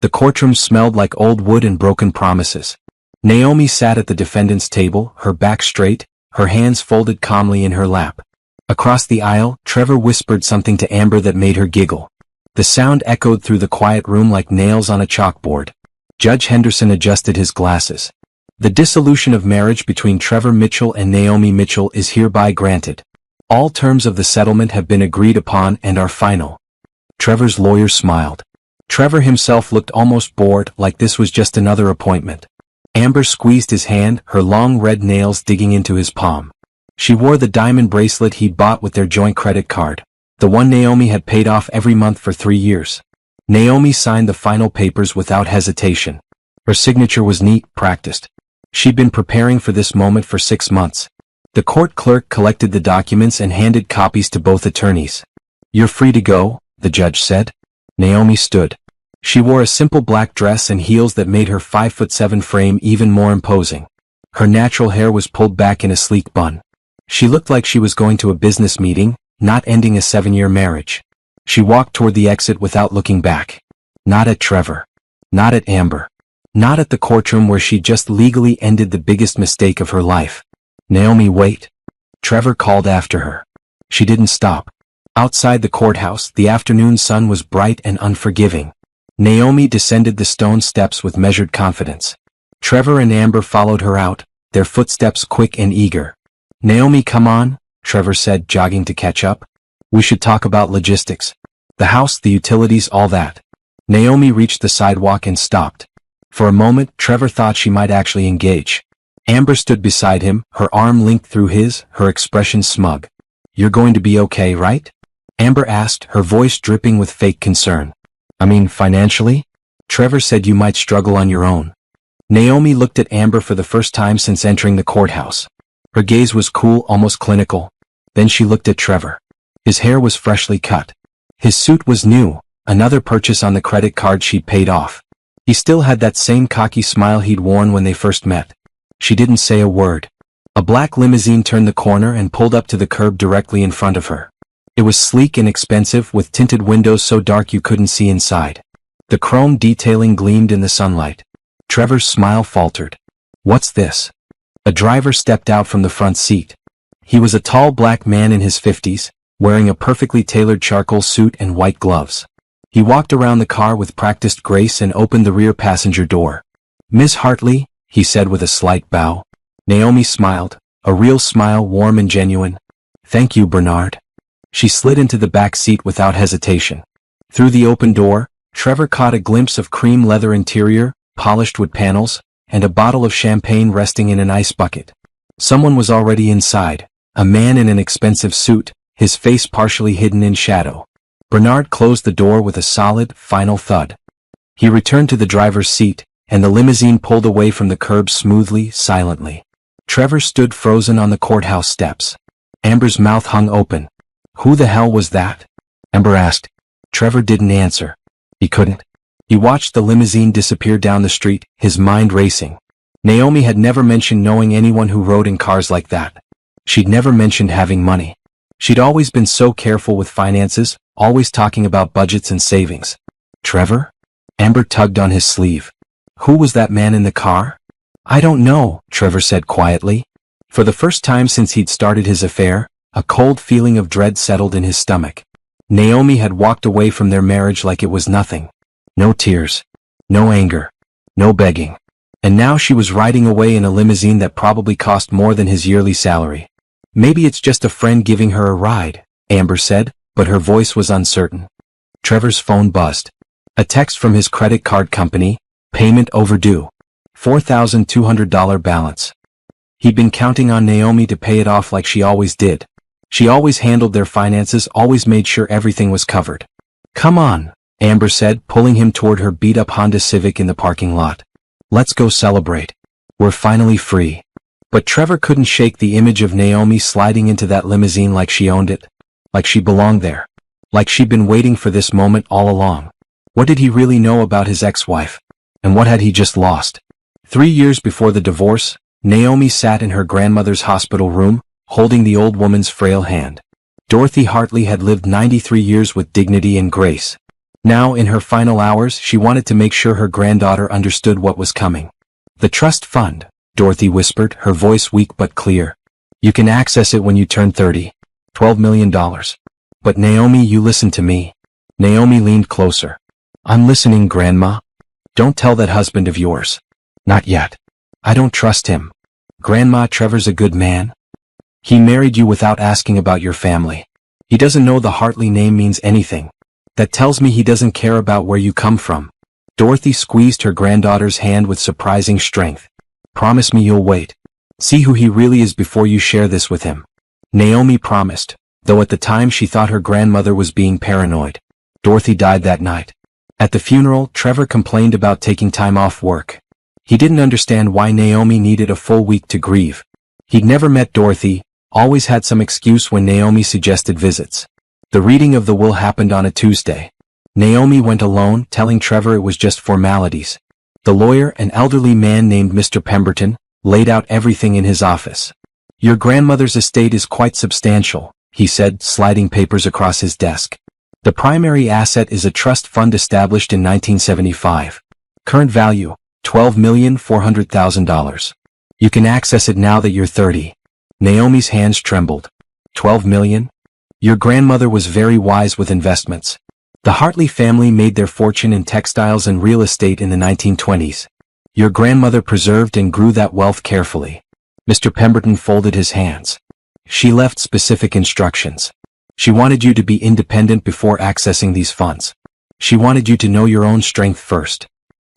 The courtroom smelled like old wood and broken promises. Naomi sat at the defendant's table, her back straight, her hands folded calmly in her lap. Across the aisle, Trevor whispered something to Amber that made her giggle. The sound echoed through the quiet room like nails on a chalkboard. Judge Henderson adjusted his glasses. The dissolution of marriage between Trevor Mitchell and Naomi Mitchell is hereby granted. All terms of the settlement have been agreed upon and are final. Trevor's lawyer smiled. Trevor himself looked almost bored, like this was just another appointment. Amber squeezed his hand, her long red nails digging into his palm. She wore the diamond bracelet he'd bought with their joint credit card, the one Naomi had paid off every month for 3 years. Naomi signed the final papers without hesitation. Her signature was neat, practiced. She'd been preparing for this moment for 6 months. The court clerk collected the documents and handed copies to both attorneys. "You're free to go," the judge said. Naomi stood. She wore a simple black dress and heels that made her 5'7" frame even more imposing. Her natural hair was pulled back in a sleek bun. She looked like she was going to a business meeting, not ending a 7-year marriage. She walked toward the exit without looking back. Not at Trevor. Not at Amber. Not at the courtroom where she just legally ended the biggest mistake of her life. "Naomi, wait." Trevor called after her. She didn't stop. Outside the courthouse, the afternoon sun was bright and unforgiving. Naomi descended the stone steps with measured confidence. Trevor and Amber followed her out, their footsteps quick and eager. "Naomi, come on," Trevor said, jogging to catch up. "We should talk about logistics. The house, the utilities, all that." Naomi reached the sidewalk and stopped. For a moment, Trevor thought she might actually engage. Amber stood beside him, her arm linked through his, her expression smug. "You're going to be okay, right?" Amber asked, her voice dripping with fake concern. "I mean, financially?" Trevor said, "You might struggle on your own." Naomi looked at Amber for the first time since entering the courthouse. Her gaze was cool, almost clinical. Then she looked at Trevor. His hair was freshly cut. His suit was new, another purchase on the credit card she'd paid off. He still had that same cocky smile he'd worn when they first met. She didn't say a word. A black limousine turned the corner and pulled up to the curb directly in front of her. It was sleek and expensive, with tinted windows so dark you couldn't see inside. The chrome detailing gleamed in the sunlight. Trevor's smile faltered. "What's this?" A driver stepped out from the front seat. He was a tall black man in his 50s, wearing a perfectly tailored charcoal suit and white gloves. He walked around the car with practiced grace and opened the rear passenger door. "Miss Hartley," he said with a slight bow. Naomi smiled, a real smile, warm and genuine. "Thank you, Bernard." She slid into the back seat without hesitation. Through the open door, Trevor caught a glimpse of cream leather interior, polished wood panels, and a bottle of champagne resting in an ice bucket. Someone was already inside, a man in an expensive suit, his face partially hidden in shadow. Bernard closed the door with a solid, final thud. He returned to the driver's seat, and the limousine pulled away from the curb smoothly, silently. Trevor stood frozen on the courthouse steps. Amber's mouth hung open. "Who the hell was that?" Amber asked. Trevor didn't answer. He couldn't. He watched the limousine disappear down the street, his mind racing. Naomi had never mentioned knowing anyone who rode in cars like that. She'd never mentioned having money. She'd always been so careful with finances, always talking about budgets and savings. "Trevor?" Amber tugged on his sleeve. "Who was that man in the car?" "I don't know," Trevor said quietly. For the first time since he'd started his affair, a cold feeling of dread settled in his stomach. Naomi had walked away from their marriage like it was nothing. No tears. No anger. No begging. And now she was riding away in a limousine that probably cost more than his yearly salary. "Maybe it's just a friend giving her a ride," Amber said, but her voice was uncertain. Trevor's phone buzzed. A text from his credit card company, payment overdue. $4,200 balance. He'd been counting on Naomi to pay it off like she always did. She always handled their finances, always made sure everything was covered. "Come on," Amber said, pulling him toward her beat-up Honda Civic in the parking lot. "Let's go celebrate. We're finally free." But Trevor couldn't shake the image of Naomi sliding into that limousine like she owned it. Like she belonged there. Like she'd been waiting for this moment all along. What did he really know about his ex-wife? And what had he just lost? 3 years before the divorce, Naomi sat in her grandmother's hospital room, holding the old woman's frail hand. Dorothy Hartley had lived 93 years with dignity and grace. Now, in her final hours, she wanted to make sure her granddaughter understood what was coming. The trust fund, Dorothy whispered, her voice weak but clear. You can access it when you turn 30. $12 million. But Naomi, you listen to me. Naomi leaned closer. I'm listening, Grandma. Don't tell that husband of yours. Not yet. I don't trust him. Grandma, Trevor's a good man. He married you without asking about your family. He doesn't know the Hartley name means anything. That tells me he doesn't care about where you come from. Dorothy squeezed her granddaughter's hand with surprising strength. Promise me you'll wait. See who he really is before you share this with him. Naomi promised, though at the time she thought her grandmother was being paranoid. Dorothy died that night. At the funeral, Trevor complained about taking time off work. He didn't understand why Naomi needed a full week to grieve. He'd never met Dorothy, always had some excuse when Naomi suggested visits. The reading of the will happened on a Tuesday. Naomi went alone, telling Trevor it was just formalities. The lawyer, an elderly man named Mr. Pemberton, laid out everything in his office. Your grandmother's estate is quite substantial, he said, sliding papers across his desk. The primary asset is a trust fund established in 1975. Current value, $12,400,000. You can access it now that you're 30. Naomi's hands trembled. 12 million? Your grandmother was very wise with investments. The Hartley family made their fortune in textiles and real estate in the 1920s. Your grandmother preserved and grew that wealth carefully. Mr. Pemberton folded his hands. She left specific instructions. She wanted you to be independent before accessing these funds. She wanted you to know your own strength first.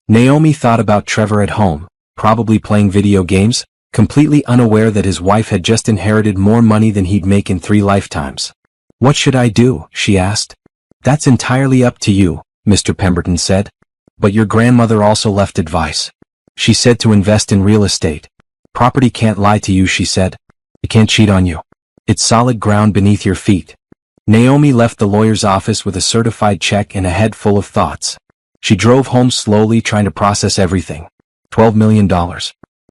Naomi thought about Trevor at home, probably playing video games, completely unaware that his wife had just inherited more money than he'd make in 3 lifetimes. What should I do? She asked. That's entirely up to you, Mr. Pemberton said. But your grandmother also left advice. She said to invest in real estate. Property can't lie to you, she said. It can't cheat on you. It's solid ground beneath your feet. Naomi left the lawyer's office with a certified check and a head full of thoughts. She drove home slowly, trying to process everything. $12 million.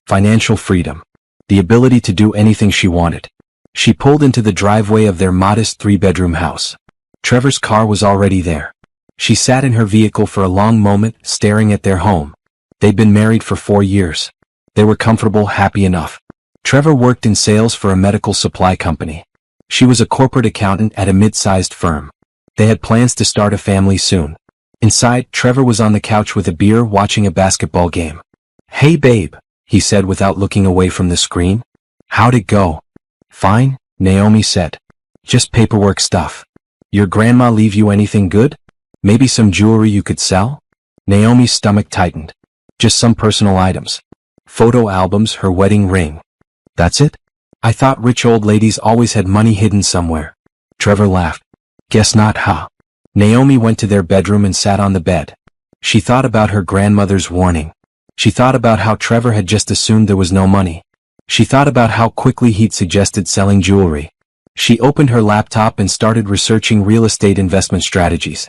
Financial freedom. The ability to do anything she wanted. She pulled into the driveway of their modest 3-bedroom house. Trevor's car was already there. She sat in her vehicle for a long moment, staring at their home. They'd been married for 4 years. They were comfortable, happy enough. Trevor worked in sales for a medical supply company. She was a corporate accountant at a mid-sized firm. They had plans to start a family soon. Inside, Trevor was on the couch with a beer watching a basketball game. Hey babe, he said without looking away from the screen. How'd it go? Fine, Naomi said. Just paperwork stuff. Your grandma leave you anything good? Maybe some jewelry you could sell? Naomi's stomach tightened. Just some personal items. Photo albums, her wedding ring. That's it? I thought rich old ladies always had money hidden somewhere. Trevor laughed. Guess not, huh? Naomi went to their bedroom and sat on the bed. She thought about her grandmother's warning. She thought about how Trevor had just assumed there was no money. She thought about how quickly he'd suggested selling jewelry. She opened her laptop and started researching real estate investment strategies.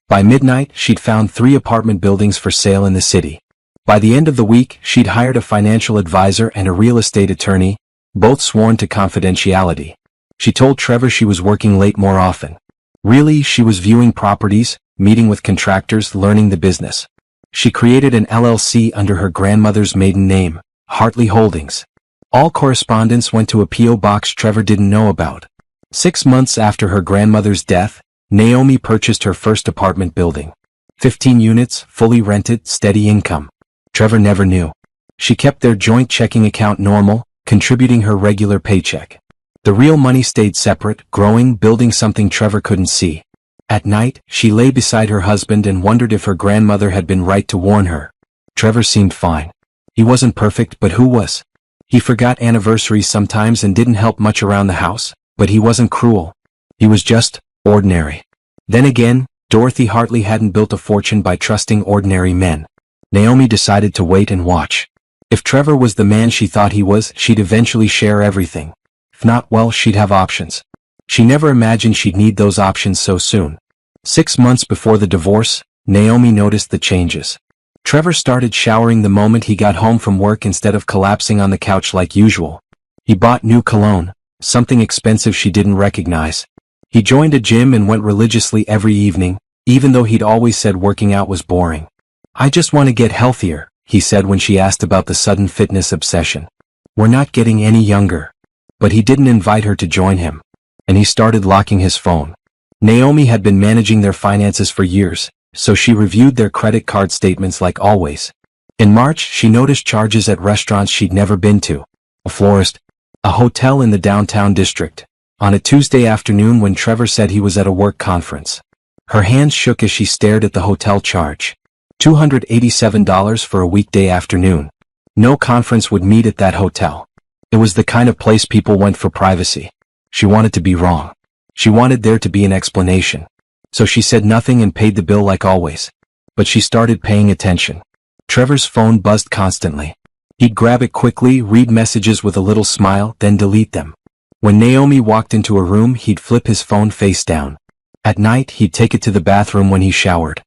By midnight, she'd found 3 apartment buildings for sale in the city. By the end of the week, she'd hired a financial advisor and a real estate attorney, both sworn to confidentiality. She told Trevor she was working late more often. Really, she was viewing properties, meeting with contractors, learning the business. She created an LLC under her grandmother's maiden name, Hartley Holdings. All correspondence went to a P.O. box Trevor didn't know about. 6 months after her grandmother's death, Naomi purchased her first apartment building. 15 units, fully rented, steady income. Trevor never knew. She kept their joint checking account normal, contributing her regular paycheck. The real money stayed separate, growing, building something Trevor couldn't see. At night, she lay beside her husband and wondered if her grandmother had been right to warn her. Trevor seemed fine. He wasn't perfect, but who was? He forgot anniversaries sometimes and didn't help much around the house, but he wasn't cruel. He was just ordinary. Then again, Dorothy Hartley hadn't built a fortune by trusting ordinary men. Naomi decided to wait and watch. If Trevor was the man she thought he was, she'd eventually share everything. If not, well, she'd have options. She never imagined she'd need those options so soon. 6 months before the divorce, Naomi noticed the changes. Trevor started showering the moment he got home from work instead of collapsing on the couch like usual. He bought new cologne, something expensive she didn't recognize. He joined a gym and went religiously every evening, even though he'd always said working out was boring. "I just want to get healthier," he said when she asked about the sudden fitness obsession. "We're not getting any younger." But he didn't invite her to join him, and he started locking his phone. Naomi had been managing their finances for years, so she reviewed their credit card statements like always. In March, she noticed charges at restaurants she'd never been to. A florist, a hotel in the downtown district, on a Tuesday afternoon when Trevor said he was at a work conference. Her hands shook as she stared at the hotel charge. $287 for a weekday afternoon. No conference would meet at that hotel. It was the kind of place people went for privacy. She wanted to be wrong. She wanted there to be an explanation. So she said nothing and paid the bill like always. But she started paying attention. Trevor's phone buzzed constantly. He'd grab it quickly, read messages with a little smile, then delete them. When Naomi walked into a room, he'd flip his phone face down. At night, he'd take it to the bathroom when he showered.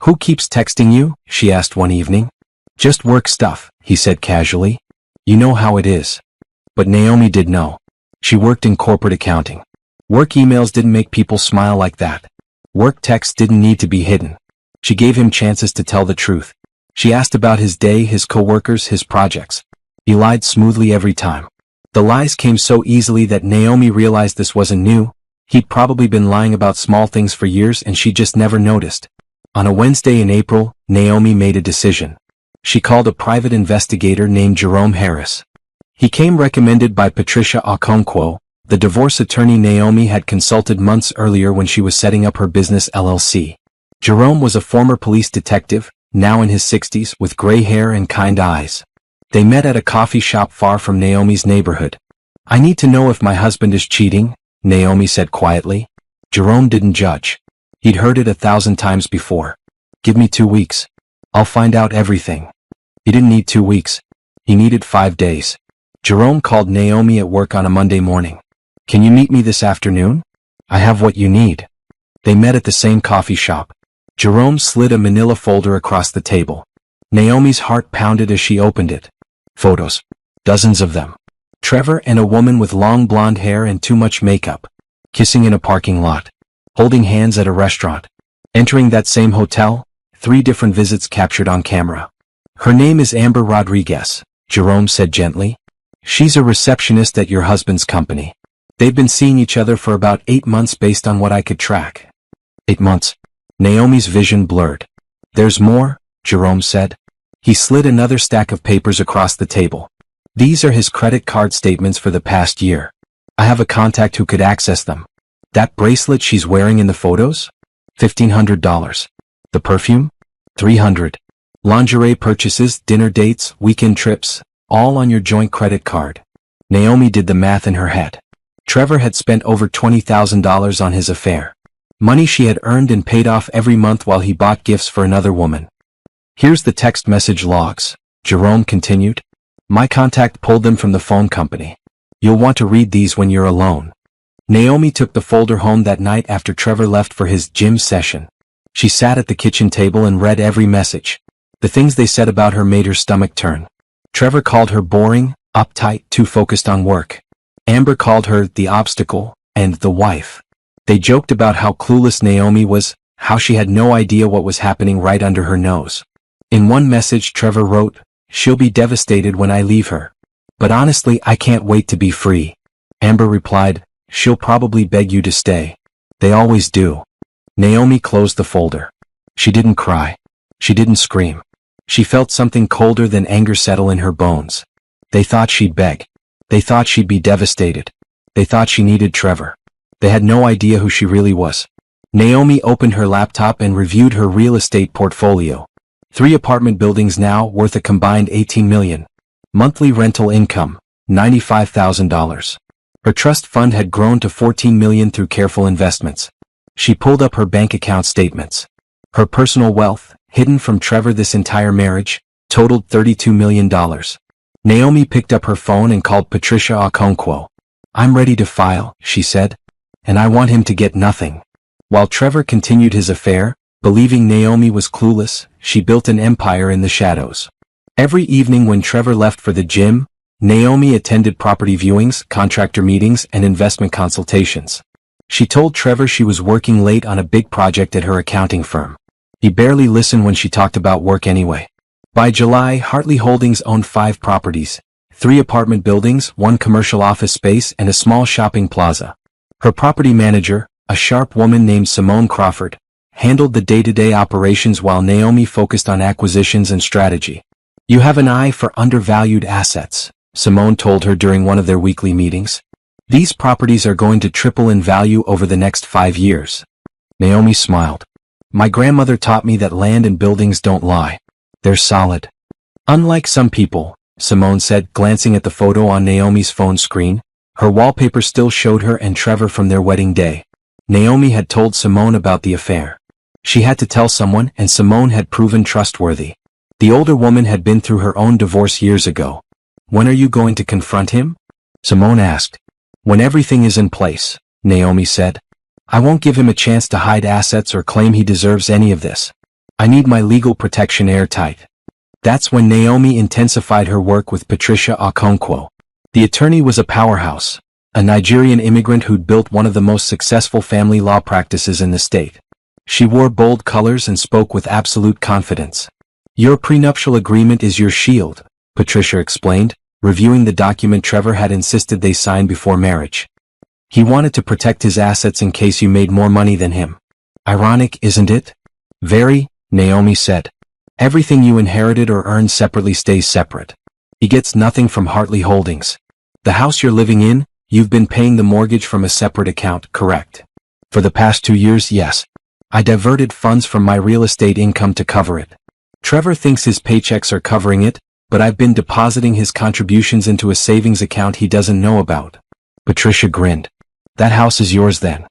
"Who keeps texting you?" she asked one evening. "Just work stuff," he said casually. "You know how it is." But Naomi did know. She worked in corporate accounting. Work emails didn't make people smile like that. Work texts didn't need to be hidden. She gave him chances to tell the truth. She asked about his day, his coworkers, his projects. He lied smoothly every time. The lies came so easily that Naomi realized this wasn't new. He'd probably been lying about small things for years and she just never noticed. On a Wednesday in April, Naomi made a decision. She called a private investigator named Jerome Harris. He came recommended by Patricia Okonkwo, the divorce attorney Naomi had consulted months earlier when she was setting up her business LLC. Jerome was a former police detective, now in his 60s, with gray hair and kind eyes. They met at a coffee shop far from Naomi's neighborhood. "I need to know if my husband is cheating," Naomi said quietly. Jerome didn't judge. He'd heard it 1,000 times before. "Give me 2 weeks. I'll find out everything." He didn't need 2 weeks. He needed 5 days. Jerome called Naomi at work on a Monday morning. "Can you meet me this afternoon? I have what you need." They met at the same coffee shop. Jerome slid a manila folder across the table. Naomi's heart pounded as she opened it. Photos. Dozens of them. Trevor and a woman with long blonde hair and too much makeup. Kissing in a parking lot. Holding hands at a restaurant. Entering that same hotel. 3 different visits captured on camera. "Her name is Amber Rodriguez," Jerome said gently. "She's a receptionist at your husband's company. They've been seeing each other for about 8 months based on what I could track." 8 months. Naomi's vision blurred. "There's more," Jerome said. He slid another stack of papers across the table. "These are his credit card statements for the past year. I have a contact who could access them. That bracelet she's wearing in the photos? $1,500. The perfume? $300. Lingerie purchases, dinner dates, weekend trips, all on your joint credit card." Naomi did the math in her head. Trevor had spent over $20,000 on his affair. Money she had earned and paid off every month while he bought gifts for another woman. "Here's the text message logs," Jerome continued. "My contact pulled them from the phone company. You'll want to read these when you're alone." Naomi took the folder home that night after Trevor left for his gym session. She sat at the kitchen table and read every message. The things they said about her made her stomach turn. Trevor called her boring, uptight, too focused on work. Amber called her the obstacle and the wife. They joked about how clueless Naomi was, how she had no idea what was happening right under her nose. In one message Trevor wrote, "She'll be devastated when I leave her. But honestly, I can't wait to be free." Amber replied, "She'll probably beg you to stay. They always do." Naomi closed the folder. She didn't cry. She didn't scream. She felt something colder than anger settle in her bones. They thought she'd beg. They thought she'd be devastated. They thought she needed Trevor. They had no idea who she really was. Naomi opened her laptop and reviewed her real estate portfolio. 3 apartment buildings now worth a combined $18 million. Monthly rental income, $95,000. Her trust fund had grown to $14 million through careful investments. She pulled up her bank account statements. Her personal wealth, hidden from Trevor this entire marriage, totaled $32 million. Naomi picked up her phone and called Patricia Okonkwo. "I'm ready to file," she said. "And I want him to get nothing." While Trevor continued his affair, believing Naomi was clueless, she built an empire in the shadows. Every evening when Trevor left for the gym, Naomi attended property viewings, contractor meetings, and investment consultations. She told Trevor she was working late on a big project at her accounting firm. He barely listened when she talked about work anyway. By July, Hartley Holdings owned 5 properties, 3 apartment buildings, 1 commercial office space, and a small shopping plaza. Her property manager, a sharp woman named Simone Crawford, handled the day-to-day operations while Naomi focused on acquisitions and strategy. "You have an eye for undervalued assets," Simone told her during one of their weekly meetings. "These properties are going to triple in value over the next 5 years. Naomi smiled. "My grandmother taught me that land and buildings don't lie. They're solid." "Unlike some people," Simone said, glancing at the photo on Naomi's phone screen. Her wallpaper still showed her and Trevor from their wedding day. Naomi had told Simone about the affair. She had to tell someone, and Simone had proven trustworthy. The older woman had been through her own divorce years ago. "When are you going to confront him?" Simone asked. "When everything is in place," Naomi said. "I won't give him a chance to hide assets or claim he deserves any of this. I need my legal protection airtight." That's when Naomi intensified her work with Patricia Okonkwo. The attorney was a powerhouse, a Nigerian immigrant who'd built one of the most successful family law practices in the state. She wore bold colors and spoke with absolute confidence. "Your prenuptial agreement is your shield," Patricia explained, reviewing the document Trevor had insisted they sign before marriage. "He wanted to protect his assets in case you made more money than him. Ironic, isn't it?" "Very," Naomi said. "Everything you inherited or earned separately stays separate. He gets nothing from Hartley Holdings. The house you're living in, you've been paying the mortgage from a separate account, correct?" "For the past 2 years, yes. I diverted funds from my real estate income to cover it. Trevor thinks his paychecks are covering it, but I've been depositing his contributions into a savings account he doesn't know about." Patricia grinned. "That house is yours then.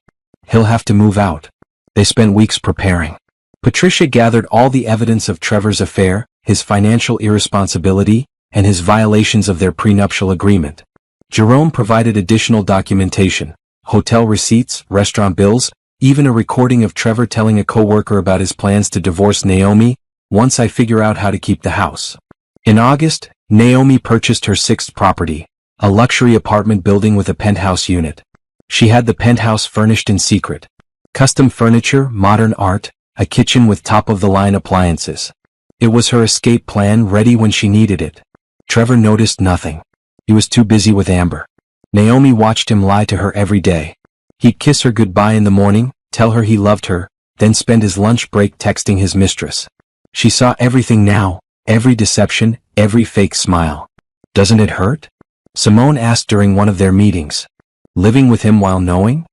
He'll have to move out." They spent weeks preparing. Patricia gathered all the evidence of Trevor's affair, his financial irresponsibility, and his violations of their prenuptial agreement. Jerome provided additional documentation, hotel receipts, restaurant bills, even a recording of Trevor telling a coworker about his plans to divorce Naomi, "Once I figure out how to keep the house." In August, Naomi purchased her 6th property, a luxury apartment building with a penthouse unit. She had the penthouse furnished in secret. Custom furniture, modern art, a kitchen with top-of-the-line appliances. It was her escape plan, ready when she needed it. Trevor noticed nothing. He was too busy with Amber. Naomi watched him lie to her every day. He'd kiss her goodbye in the morning, tell her he loved her, then spend his lunch break texting his mistress. She saw everything now, every deception, every fake smile. "Doesn't it hurt?" Simone asked during one of their meetings. "Living with him while knowing?"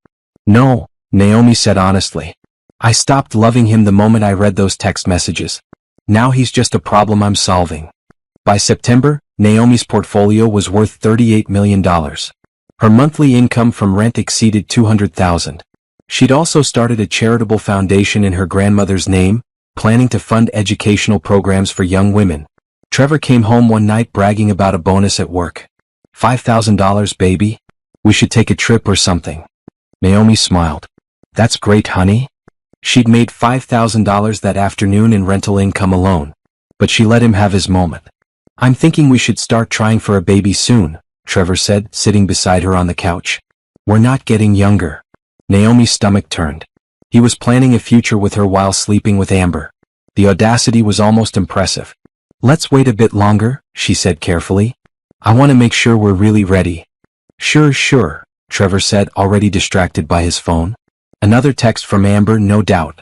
"No," Naomi said honestly. "I stopped loving him the moment I read those text messages. Now he's just a problem I'm solving." By September, Naomi's portfolio was worth $38 million. Her monthly income from rent exceeded $200,000. She'd also started a charitable foundation in her grandmother's name, planning to fund educational programs for young women. Trevor came home one night bragging about a bonus at work. $5,000, baby. We should take a trip or something." Naomi smiled. "That's great, honey." She'd made $5,000 that afternoon in rental income alone. But she let him have his moment. "I'm thinking we should start trying for a baby soon," Trevor said, sitting beside her on the couch. "We're not getting younger." Naomi's stomach turned. He was planning a future with her while sleeping with Amber. The audacity was almost impressive. "Let's wait a bit longer," she said carefully. "I want to make sure we're really ready." Sure, Trevor said, already distracted by his phone. Another text from Amber, no doubt.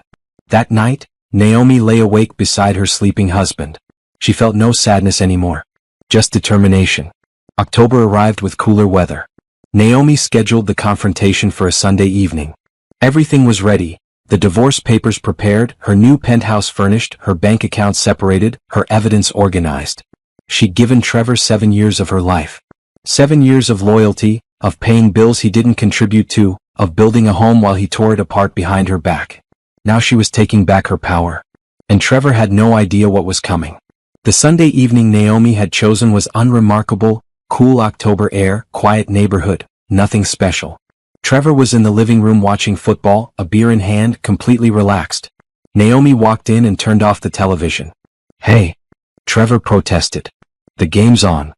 That night, Naomi lay awake beside her sleeping husband. She felt no sadness anymore. Just determination. October arrived with cooler weather. Naomi scheduled the confrontation for a Sunday evening. Everything was ready. The divorce papers prepared, her new penthouse furnished, her bank account separated, her evidence organized. She'd given Trevor 7 years of her life. 7 years of loyalty, of paying bills he didn't contribute to, of building a home while he tore it apart behind her back. Now she was taking back her power. And Trevor had no idea what was coming. The Sunday evening Naomi had chosen was unremarkable, cool October air, quiet neighborhood, nothing special. Trevor was in the living room watching football, a beer in hand, completely relaxed. Naomi walked in and turned off the television. "Hey," Trevor protested. "The game's on."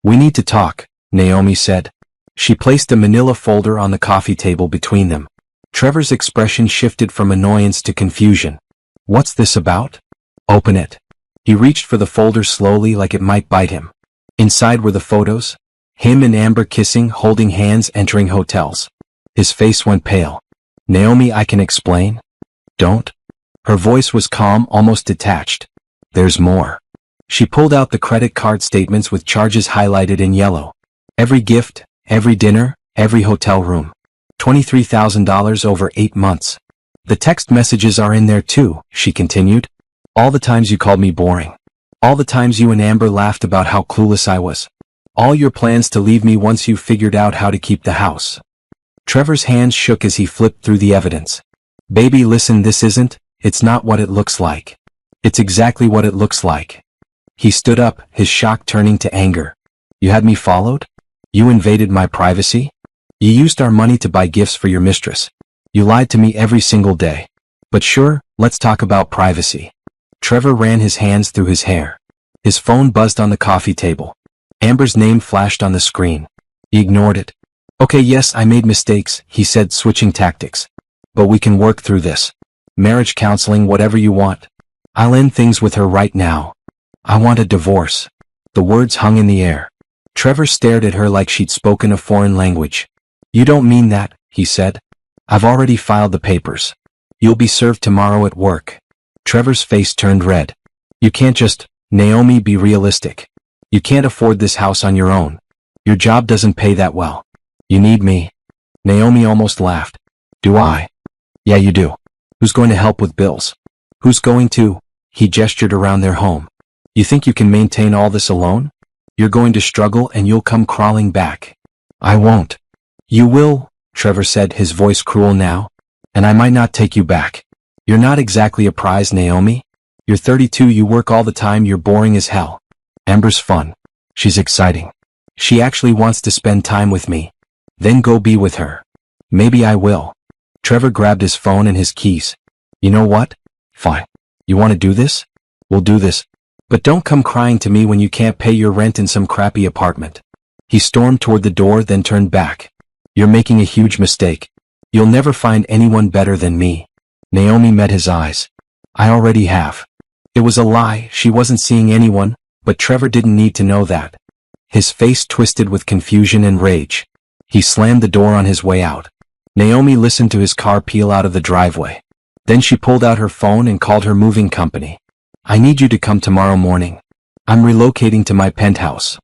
"We need to talk," Naomi said. She placed a manila folder on the coffee table between them. Trevor's expression shifted from annoyance to confusion. What's this about? Open it. He reached for the folder slowly like it might bite him. Inside were the photos. Him and Amber kissing, holding hands, entering hotels. His face went pale. Naomi, I can explain. Don't. Her voice was calm, almost detached. There's more. She pulled out the credit card statements with charges highlighted in yellow. Every gift, every dinner, every hotel room. $23,000 over 8 months. The text messages are in there too, she continued. All the times you called me boring. All the times you and Amber laughed about how clueless I was. All your plans to leave me once you figured out how to keep the house. Trevor's hands shook as he flipped through the evidence. Baby, listen, it's not what it looks like. It's exactly what it looks like. He stood up, his shock turning to anger. You had me followed? You invaded my privacy? You used our money to buy gifts for your mistress. You lied to me every single day. But sure, let's talk about privacy. Trevor ran his hands through his hair. His phone buzzed on the coffee table. Amber's name flashed on the screen. He ignored it. Okay, yes, I made mistakes, he said, switching tactics. But we can work through this. Marriage counseling, whatever you want. I'll end things with her right now. I want a divorce. The words hung in the air. Trevor stared at her like she'd spoken a foreign language. You don't mean that, he said. I've already filed the papers. You'll be served tomorrow at work. Trevor's face turned red. You can't just, Naomi, be realistic. You can't afford this house on your own. Your job doesn't pay that well. You need me. Naomi almost laughed. Do I? Yeah, you do. Who's going to help with bills? Who's going to? He gestured around their home. You think you can maintain all this alone? You're going to struggle and you'll come crawling back. I won't. You will, Trevor said, his voice cruel now. And I might not take you back. You're not exactly a prize, Naomi. You're 32, you work all the time, you're boring as hell. Amber's fun. She's exciting. She actually wants to spend time with me. Then go be with her. Maybe I will. Trevor grabbed his phone and his keys. You know what? Fine. You want to do this? We'll do this. But don't come crying to me when you can't pay your rent in some crappy apartment. He stormed toward the door, then turned back. You're making a huge mistake. You'll never find anyone better than me. Naomi met his eyes. I already have. It was a lie, she wasn't seeing anyone, but Trevor didn't need to know that. His face twisted with confusion and rage. He slammed the door on his way out. Naomi listened to his car peel out of the driveway. Then she pulled out her phone and called her moving company. I need you to come tomorrow morning. I'm relocating to my penthouse.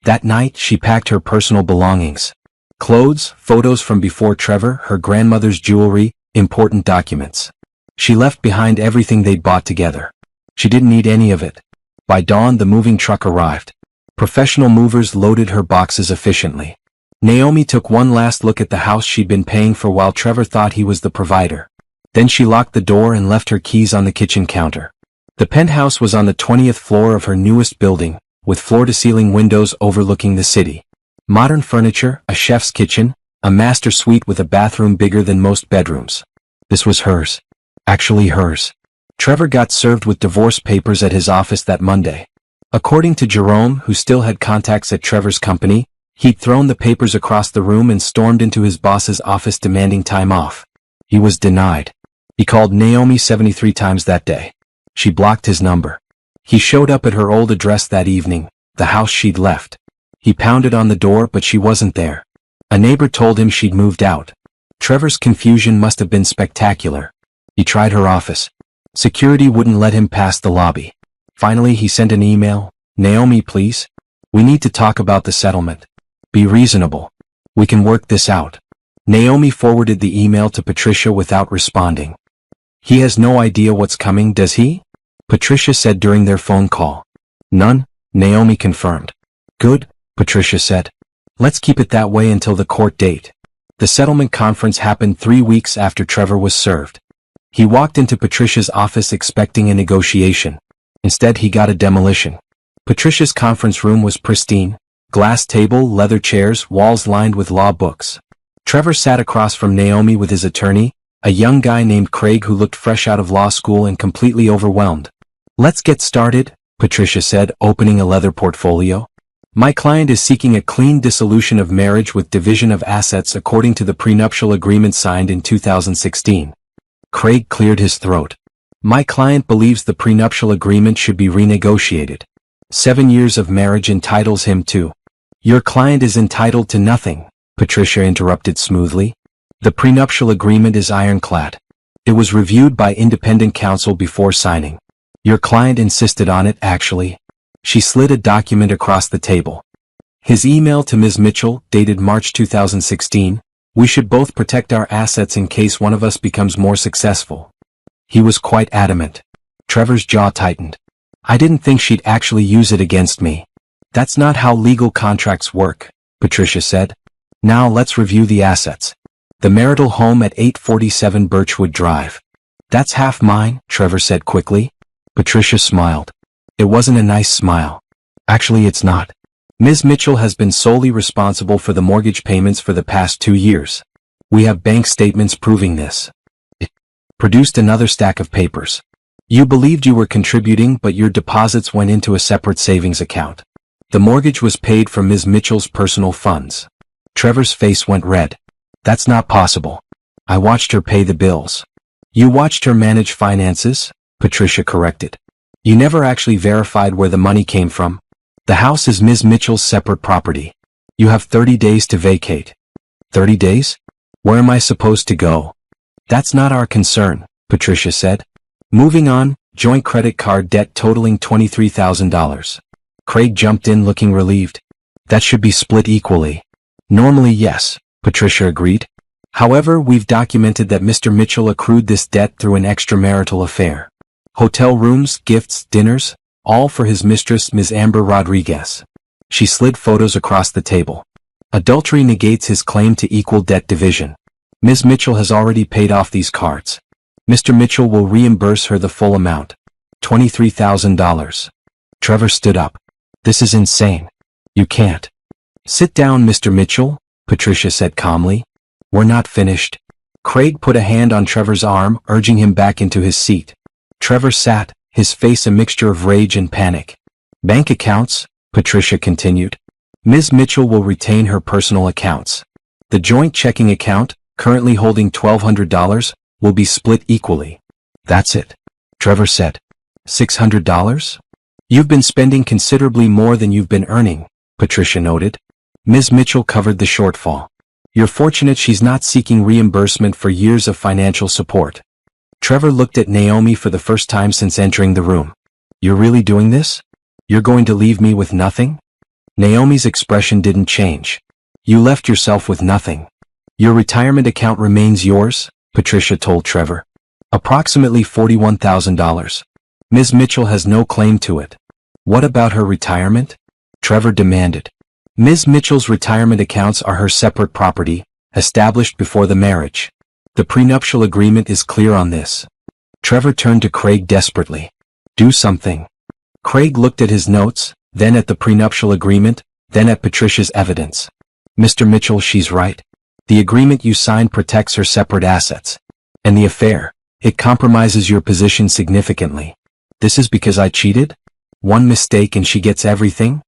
That night, she packed her personal belongings. Clothes, photos from before Trevor, her grandmother's jewelry, important documents. She left behind everything they'd bought together. She didn't need any of it. By dawn, the moving truck arrived. Professional movers loaded her boxes efficiently. Naomi took one last look at the house she'd been paying for while Trevor thought he was the provider. Then she locked the door and left her keys on the kitchen counter. The penthouse was on the 20th floor of her newest building, with floor-to-ceiling windows overlooking the city. Modern furniture, a chef's kitchen, a master suite with a bathroom bigger than most bedrooms. This was hers. Actually hers. Trevor got served with divorce papers at his office that Monday. According to Jerome, who still had contacts at Trevor's company, he'd thrown the papers across the room and stormed into his boss's office demanding time off. He was denied. He called Naomi 73 times that day. She blocked his number. He showed up at her old address that evening, the house she'd left. He pounded on the door, but she wasn't there. A neighbor told him she'd moved out. Trevor's confusion must have been spectacular. He tried her office. Security wouldn't let him past the lobby. Finally, he sent an email. Naomi, please. We need to talk about the settlement. Be reasonable. We can work this out. Naomi forwarded the email to Patricia without responding. He has no idea what's coming, does he? Patricia said during their phone call. None, Naomi confirmed. Good, Patricia said. Let's keep it that way until the court date. The settlement conference happened 3 weeks after Trevor was served. He walked into Patricia's office expecting a negotiation. Instead, he got a demolition. Patricia's conference room was pristine. Glass table, leather chairs, walls lined with law books. Trevor sat across from Naomi with his attorney, a young guy named Craig who looked fresh out of law school and completely overwhelmed. Let's get started, Patricia said, opening a leather portfolio. My client is seeking a clean dissolution of marriage with division of assets according to the prenuptial agreement signed in 2016. Craig cleared his throat. My client believes the prenuptial agreement should be renegotiated. 7 years of marriage entitles him to. Your client is entitled to nothing, Patricia interrupted smoothly. The prenuptial agreement is ironclad. It was reviewed by independent counsel before signing. Your client insisted on it, actually. She slid a document across the table. His email to Ms. Mitchell, dated March 2016, we should both protect our assets in case one of us becomes more successful. He was quite adamant. Trevor's jaw tightened. I didn't think she'd actually use it against me. That's not how legal contracts work, Patricia said. Now let's review the assets. The marital home at 847 Birchwood Drive. That's half mine, Trevor said quickly. Patricia smiled. It wasn't a nice smile. Actually, it's not. Ms. Mitchell has been solely responsible for the mortgage payments for the past 2 years. We have bank statements proving this. It produced another stack of papers. You believed you were contributing, but your deposits went into a separate savings account. The mortgage was paid from Ms. Mitchell's personal funds. Trevor's face went red. That's not possible. I watched her pay the bills. You watched her manage finances, Patricia corrected. You never actually verified where the money came from. The house is Ms. Mitchell's separate property. You have 30 days to vacate. 30 days? Where am I supposed to go? That's not our concern, Patricia said. Moving on, joint credit card debt totaling $23,000. Craig jumped in looking relieved. That should be split equally. Normally, yes, Patricia agreed. However, we've documented that Mr. Mitchell accrued this debt through an extramarital affair. Hotel rooms, gifts, dinners, all for his mistress, Ms. Amber Rodriguez. She slid photos across the table. Adultery negates his claim to equal debt division. Ms. Mitchell has already paid off these cards. Mr. Mitchell will reimburse her the full amount. $23,000. Trevor stood up. This is insane. You can't. Sit down, Mr. Mitchell, Patricia said calmly. We're not finished. Craig put a hand on Trevor's arm, urging him back into his seat. Trevor sat, his face a mixture of rage and panic. Bank accounts, Patricia continued. Ms. Mitchell will retain her personal accounts. The joint checking account, currently holding $1,200, will be split equally. That's it, Trevor said. $600? You've been spending considerably more than you've been earning, Patricia noted. Ms. Mitchell covered the shortfall. You're fortunate she's not seeking reimbursement for years of financial support. Trevor looked at Naomi for the first time since entering the room. You're really doing this? You're going to leave me with nothing? Naomi's expression didn't change. You left yourself with nothing. Your retirement account remains yours, Patricia told Trevor. Approximately $41,000. Ms. Mitchell has no claim to it. What about her retirement? Trevor demanded. Ms. Mitchell's retirement accounts are her separate property, established before the marriage. The prenuptial agreement is clear on this. Trevor turned to Craig desperately. Do something. Craig looked at his notes, then at the prenuptial agreement, then at Patricia's evidence. Mr. Mitchell, she's right. The agreement you signed protects her separate assets. And the affair, it compromises your position significantly. This is because I cheated? One mistake and she gets everything?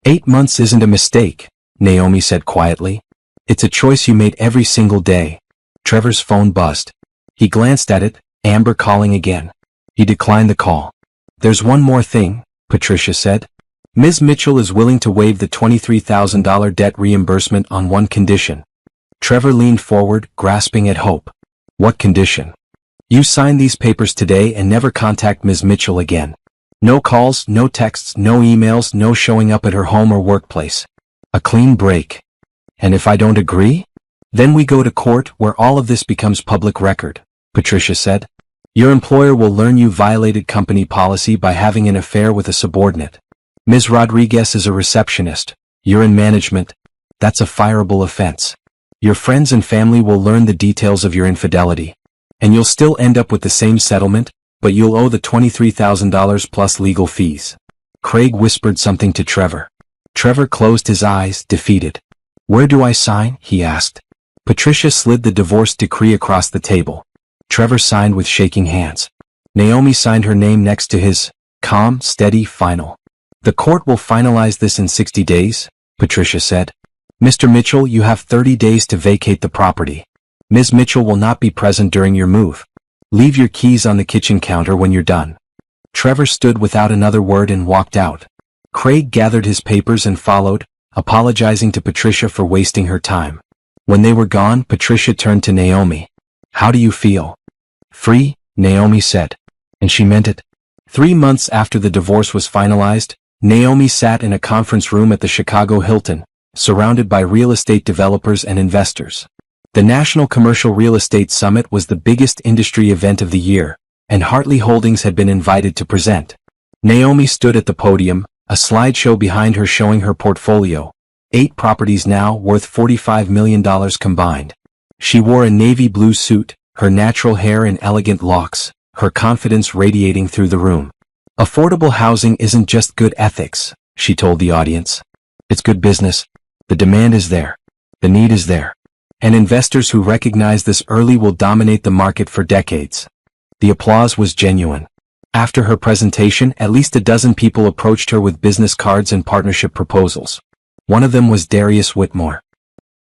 8 months isn't a mistake, Naomi said quietly. It's a choice you made every single day. Trevor's phone buzzed. He glanced at it, Amber calling again. He declined the call. There's one more thing, Patricia said. Ms. Mitchell is willing to waive the $23,000 debt reimbursement on one condition. Trevor leaned forward, grasping at hope. What condition? You sign these papers today and never contact Ms. Mitchell again. No calls, no texts, no emails, no showing up at her home or workplace. A clean break. And if I don't agree? Then we go to court where all of this becomes public record, Patricia said. Your employer will learn you violated company policy by having an affair with a subordinate. Ms. Rodriguez is a receptionist. You're in management. That's a fireable offense. Your friends and family will learn the details of your infidelity. And you'll still end up with the same settlement, but you'll owe the $23,000 plus legal fees. Craig whispered something to Trevor. Trevor closed his eyes, defeated. Where do I sign? He asked. Patricia slid the divorce decree across the table. Trevor signed with shaking hands. Naomi signed her name next to his. Calm, steady, final. The court will finalize this in 60 days, Patricia said. Mr. Mitchell, you have 30 days to vacate the property. Ms. Mitchell will not be present during your move. Leave your keys on the kitchen counter when you're done. Trevor stood without another word and walked out. Craig gathered his papers and followed, apologizing to Patricia for wasting her time. When they were gone, Patricia turned to Naomi. How do you feel? Free, Naomi said. And she meant it. 3 months after the divorce was finalized, Naomi sat in a conference room at the Chicago Hilton, surrounded by real estate developers and investors. The National Commercial Real Estate Summit was the biggest industry event of the year, and Hartley Holdings had been invited to present. Naomi stood at the podium, a slideshow behind her showing her portfolio, 8 properties now worth $45 million combined. She wore a navy blue suit, her natural hair in elegant locks, her confidence radiating through the room. Affordable housing isn't just good ethics, she told the audience. It's good business. The demand is there. The need is there. And investors who recognize this early will dominate the market for decades. The applause was genuine. After her presentation, at least a dozen people approached her with business cards and partnership proposals. One of them was Darius Whitmore.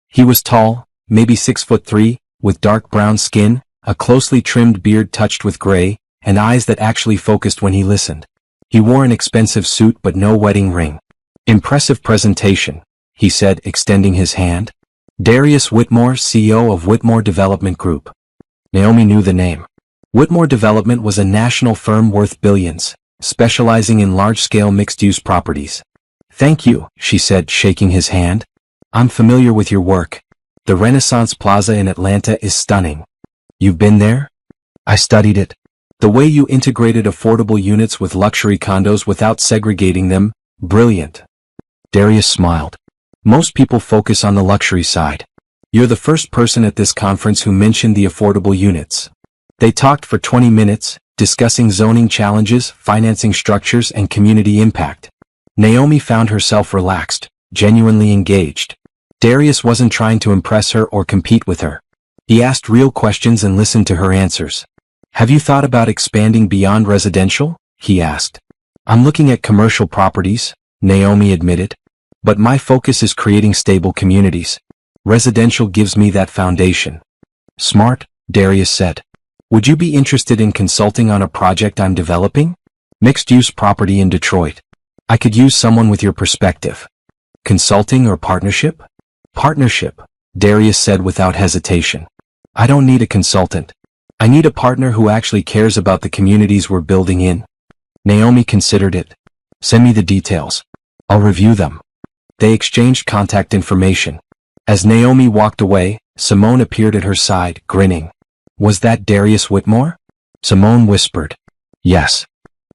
He was tall, maybe 6'3", with dark brown skin, a closely trimmed beard touched with gray, and eyes that actually focused when he listened. He wore an expensive suit but no wedding ring. Impressive presentation, he said, extending his hand. Darius Whitmore, CEO of Whitmore Development Group. Naomi knew the name. Whitmore Development was a national firm worth billions, specializing in large-scale mixed-use properties. Thank you, she said, shaking his hand. I'm familiar with your work. The Renaissance Plaza in Atlanta is stunning. You've been there? I studied it. The way you integrated affordable units with luxury condos without segregating them, brilliant. Darius smiled. Most people focus on the luxury side. You're the first person at this conference who mentioned the affordable units. They talked for 20 minutes, discussing zoning challenges, financing structures, and community impact. Naomi found herself relaxed, genuinely engaged. Darius wasn't trying to impress her or compete with her. He asked real questions and listened to her answers. Have you thought about expanding beyond residential? He asked. I'm looking at commercial properties, Naomi admitted. But my focus is creating stable communities. Residential gives me that foundation. Smart, Darius said. Would you be interested in consulting on a project I'm developing? Mixed-use property in Detroit. I could use someone with your perspective. Consulting or partnership? Partnership, Darius said without hesitation. I don't need a consultant. I need a partner who actually cares about the communities we're building in. Naomi considered it. Send me the details. I'll review them. They exchanged contact information. As Naomi walked away, Simone appeared at her side, grinning. Was that Darius Whitmore? Simone whispered. Yes.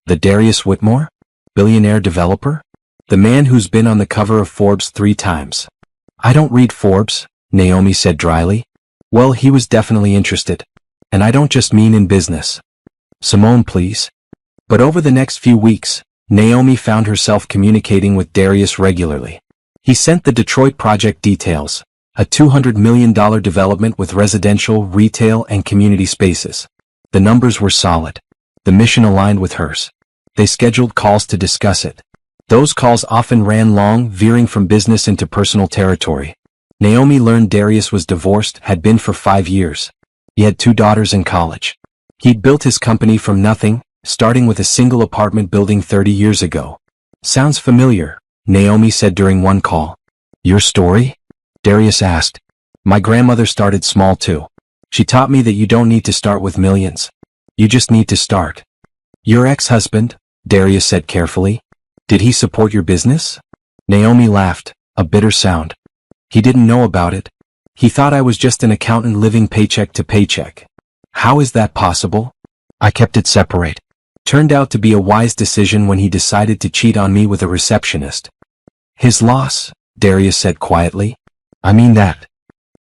The Darius Whitmore? Billionaire developer? The man who's been on the cover of Forbes 3 times. I don't read Forbes, Naomi said dryly. Well, he was definitely interested. And I don't just mean in business. Simone, please. But over the next few weeks, Naomi found herself communicating with Darius regularly. He sent the Detroit project details, a $200 million development with residential, retail, and community spaces. The numbers were solid. The mission aligned with hers. They scheduled calls to discuss it. Those calls often ran long, veering from business into personal territory. Naomi learned Darius was divorced, had been for 5 years. He had 2 daughters in college. He'd built his company from nothing, starting with a single apartment building 30 years ago. Sounds familiar, Naomi said during one call. Your story? Darius asked. My grandmother started small too. She taught me that you don't need to start with millions. You just need to start. Your ex-husband, Darius said carefully. Did he support your business? Naomi laughed, a bitter sound. He didn't know about it. He thought I was just an accountant living paycheck to paycheck. How is that possible? I kept it separate. Turned out to be a wise decision when he decided to cheat on me with a receptionist. His loss, Darius said quietly. I mean that.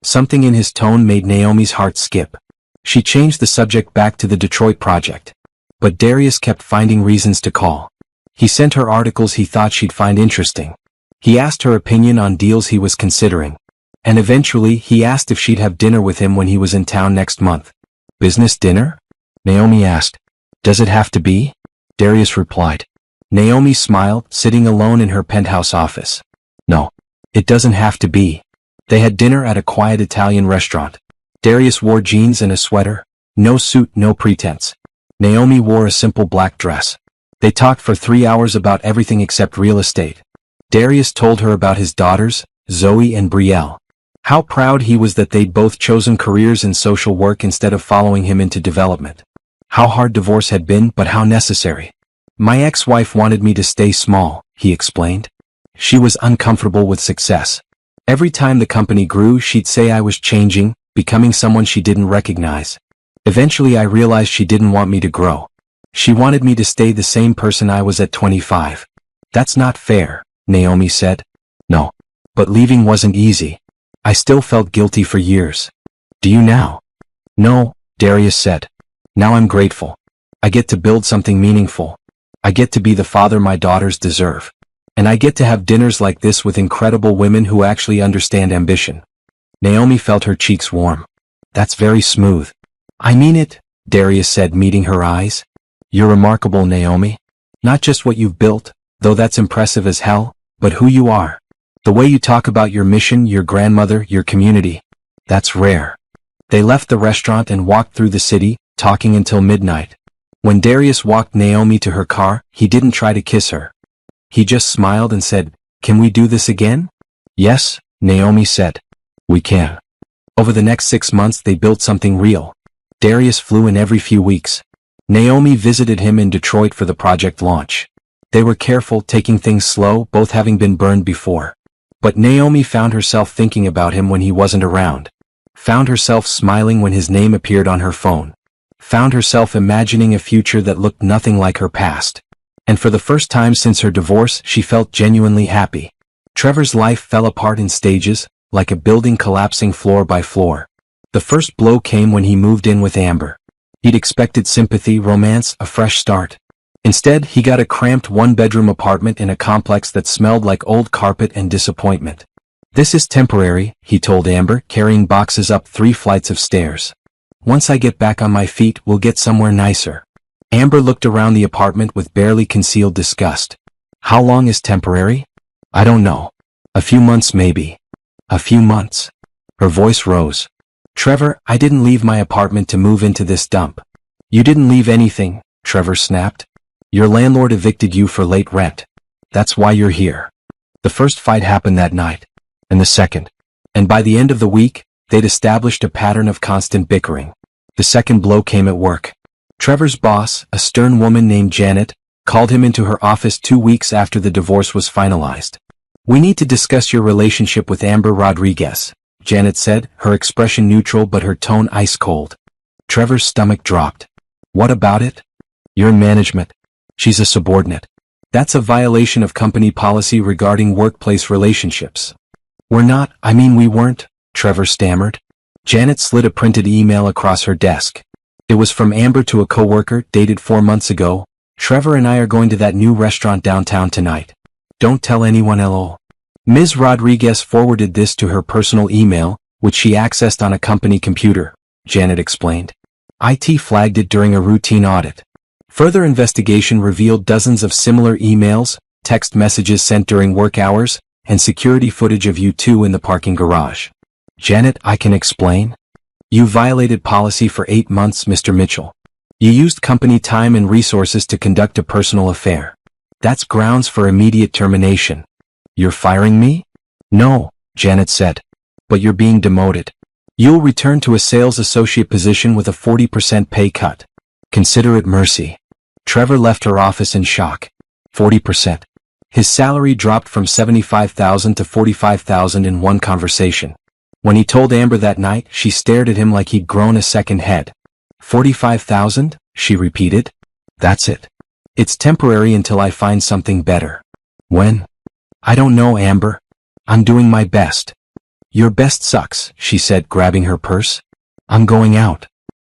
Something in his tone made Naomi's heart skip. She changed the subject back to the Detroit project. But Darius kept finding reasons to call. He sent her articles he thought she'd find interesting. He asked her opinion on deals he was considering. And eventually he asked if she'd have dinner with him when he was in town next month. Business dinner? Naomi asked. Does it have to be? Darius replied. Naomi smiled, sitting alone in her penthouse office. No. It doesn't have to be. They had dinner at a quiet Italian restaurant. Darius wore jeans and a sweater. No suit, no pretense. Naomi wore a simple black dress. They talked for 3 hours about everything except real estate. Darius told her about his daughters, Zoe and Brielle. How proud he was that they'd both chosen careers in social work instead of following him into development. How hard divorce had been, but how necessary. My ex-wife wanted me to stay small, he explained. She was uncomfortable with success. Every time the company grew, she'd say I was changing, becoming someone she didn't recognize. Eventually I realized she didn't want me to grow. She wanted me to stay the same person I was at 25. That's not fair, Naomi said. No. But leaving wasn't easy. I still felt guilty for years. Do you now? No, Darius said. Now I'm grateful. I get to build something meaningful. I get to be the father my daughters deserve. And I get to have dinners like this with incredible women who actually understand ambition. Naomi felt her cheeks warm. That's very smooth. I mean it, Darius said, meeting her eyes. You're remarkable, Naomi. Not just what you've built, though that's impressive as hell, but who you are. The way you talk about your mission, your grandmother, your community. That's rare. They left the restaurant and walked through the city, talking until midnight. When Darius walked Naomi to her car, he didn't try to kiss her. He just smiled and said, "Can we do this again?" "Yes," Naomi said. "We can." Over the next 6 months they built something real. Darius flew in every few weeks. Naomi visited him in Detroit for the project launch. They were careful, taking things slow, both having been burned before. But Naomi found herself thinking about him when he wasn't around. Found herself smiling when his name appeared on her phone. Found herself imagining a future that looked nothing like her past. And for the first time since her divorce, she felt genuinely happy. Trevor's life fell apart in stages, like a building collapsing floor by floor. The first blow came when he moved in with Amber. He'd expected sympathy, romance, a fresh start. Instead, he got a cramped one-bedroom apartment in a complex that smelled like old carpet and disappointment. "This is temporary," he told Amber, carrying boxes up 3 flights of stairs. "Once I get back on my feet, we'll get somewhere nicer." Amber looked around the apartment with barely concealed disgust. "How long is temporary?" "I don't know. A few months maybe." "A few months?" Her voice rose. "Trevor, I didn't leave my apartment to move into this dump." "You didn't leave anything," Trevor snapped. "Your landlord evicted you for late rent. That's why you're here." The first fight happened that night. And the second. And by the end of the week, they'd established a pattern of constant bickering. The second blow came at work. Trevor's boss, a stern woman named Janet, called him into her office 2 weeks after the divorce was finalized. "We need to discuss your relationship with Amber Rodriguez," Janet said, her expression neutral but her tone ice cold. Trevor's stomach dropped. "What about it?" "You're in management. She's a subordinate. That's a violation of company policy regarding workplace relationships." "We're not, we weren't," Trevor stammered. Janet slid a printed email across her desk. It was from Amber to a coworker, dated 4 months ago. "Trevor and I are going to that new restaurant downtown tonight. Don't tell anyone, lol." Ms. Rodriguez forwarded this to her personal email, which she accessed on a company computer, Janet explained. IT flagged it during a routine audit. Further investigation revealed dozens of similar emails, text messages sent during work hours, and security footage of you two in the parking garage. "Janet, I can explain. You violated policy for 8 months, Mr. Mitchell. You used company time and resources to conduct a personal affair. That's grounds for immediate termination." "You're firing me?" "No," Janet said. "But you're being demoted. You'll return to a sales associate position with a 40% pay cut. Consider it mercy." Trevor left her office in shock. 40%. His salary dropped from $75,000 to $45,000 in one conversation. When he told Amber that night, she stared at him like he'd grown a second head. "$45,000? She repeated. "That's it. It's temporary until I find something better." "When?" "I don't know, Amber. I'm doing my best." "Your best sucks," she said, grabbing her purse. "I'm going out."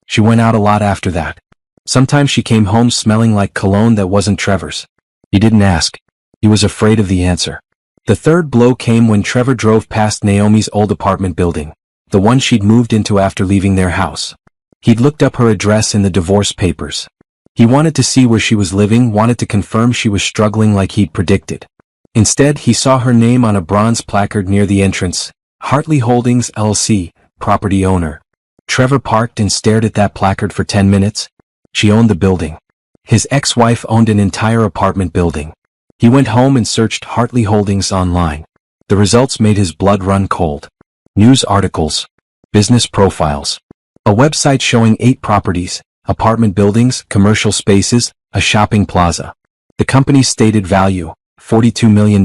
She went out a lot after that. Sometimes she came home smelling like cologne that wasn't Trevor's. He didn't ask. He was afraid of the answer. The third blow came when Trevor drove past Naomi's old apartment building, the one she'd moved into after leaving their house. He'd looked up her address in the divorce papers. He wanted to see where she was living, wanted to confirm she was struggling like he'd predicted. Instead, he saw her name on a bronze placard near the entrance, Hartley Holdings, LC, property owner. Trevor parked and stared at that placard for 10 minutes. She owned the building. His ex-wife owned an entire apartment building. He went home and searched Hartley Holdings online. The results made his blood run cold. News articles, business profiles, a website showing 8 properties, apartment buildings, commercial spaces, a shopping plaza. The company's stated value, $42 million.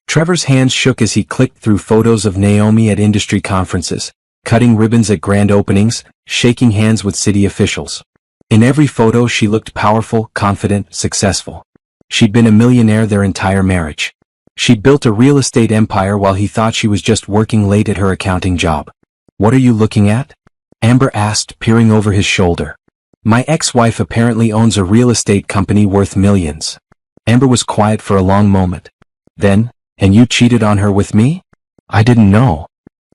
Trevor's hands shook as he clicked through photos of Naomi at industry conferences, cutting ribbons at grand openings, shaking hands with city officials. In every photo she looked powerful, confident, successful. She'd been a millionaire their entire marriage. She'd built a real estate empire while he thought she was just working late at her accounting job. "What are you looking at?" Amber asked, peering over his shoulder. "My ex-wife apparently owns a real estate company worth millions." Amber was quiet for a long moment. Then, "And you cheated on her with me?" "I didn't know,"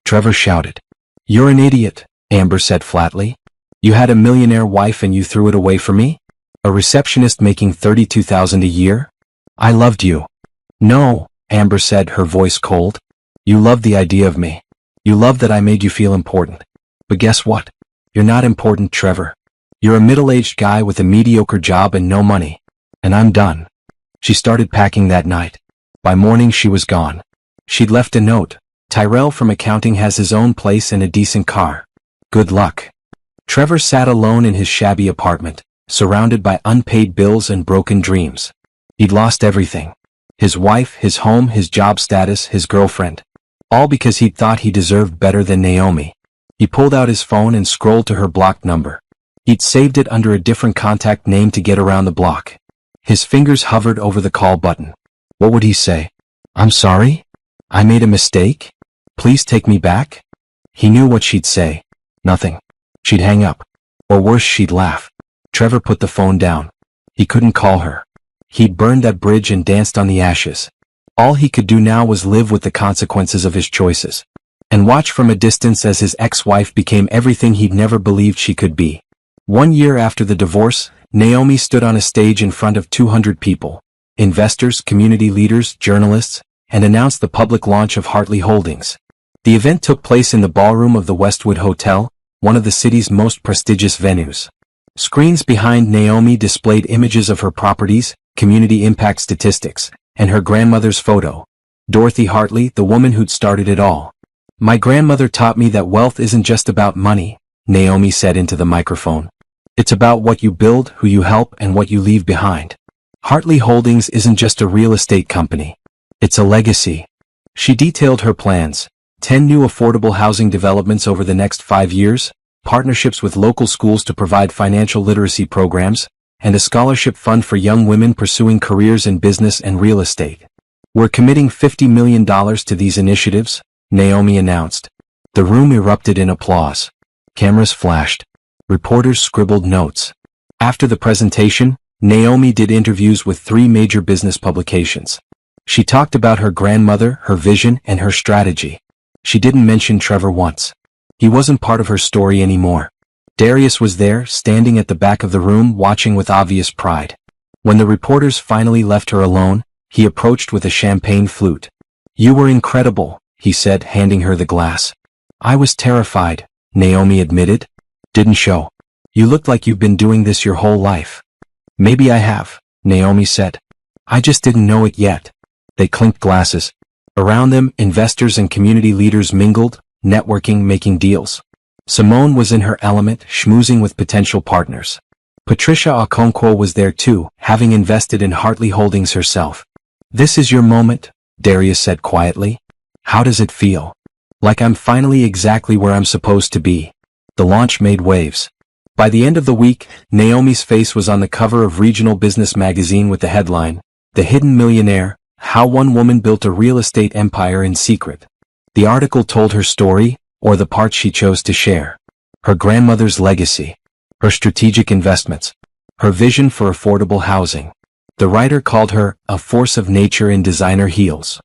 Trevor shouted. "You're an idiot," Amber said flatly. "You had a millionaire wife and you threw it away for me? A receptionist making $32,000 a year? I loved you." "No," Amber said, her voice cold. "You loved the idea of me. You loved that I made you feel important. But guess what? You're not important, Trevor. You're a middle-aged guy with a mediocre job and no money. And I'm done." She started packing that night. By morning she was gone. She'd left a note. "Tyrell from accounting has his own place and a decent car. Good luck." Trevor sat alone in his shabby apartment, surrounded by unpaid bills and broken dreams. He'd lost everything. His wife, his home, his job status, his girlfriend. All because he'd thought he deserved better than Naomi. He pulled out his phone and scrolled to her blocked number. He'd saved it under a different contact name to get around the block. His fingers hovered over the call button. What would he say? "I'm sorry? I made a mistake? Please take me back?" He knew what she'd say. Nothing. She'd hang up. Or worse, she'd laugh. Trevor put the phone down. He couldn't call her. He'd burned that bridge and danced on the ashes. All he could do now was live with the consequences of his choices. And watch from a distance as his ex-wife became everything he'd never believed she could be. 1 year after the divorce, Naomi stood on a stage in front of 200 people. Investors, community leaders, journalists, and announced the public launch of Hartley Holdings. The event took place in the ballroom of the Westwood Hotel, one of the city's most prestigious venues. Screens behind Naomi displayed images of her properties, community impact statistics, and her grandmother's photo. Dorothy Hartley, the woman who'd started it all. "My grandmother taught me that wealth isn't just about money," Naomi said into the microphone. "It's about what you build, who you help, and what you leave behind. Hartley Holdings isn't just a real estate company. It's a legacy." She detailed her plans. 10 new affordable housing developments over the next 5 years, partnerships with local schools to provide financial literacy programs, and a scholarship fund for young women pursuing careers in business and real estate. "We're committing $50 million to these initiatives," Naomi announced. The room erupted in applause. Cameras flashed. Reporters scribbled notes. After the presentation, Naomi did interviews with 3 major business publications. She talked about her grandmother, her vision, and her strategy. She didn't mention Trevor once. He wasn't part of her story anymore. Darius was there, standing at the back of the room, watching with obvious pride. When the reporters finally left her alone, he approached with a champagne flute. "You were incredible," he said, handing her the glass. "I was terrified," Naomi admitted. "Didn't show. You looked like you've been doing this your whole life." "Maybe I have," Naomi said. "I just didn't know it yet." They clinked glasses. Around them, investors and community leaders mingled, networking, making deals. Simone was in her element, schmoozing with potential partners. Patricia Okonkwo was there too, having invested in Hartley Holdings herself. "This is your moment," Darius said quietly. "How does it feel?" "Like I'm finally exactly where I'm supposed to be." The launch made waves. By the end of the week, Naomi's face was on the cover of Regional Business magazine with the headline, "The Hidden Millionaire, How One Woman Built a Real Estate Empire in Secret." The article told her story, or the part she chose to share. Her grandmother's legacy. Her strategic investments. Her vision for affordable housing. The writer called her a force of nature in designer heels.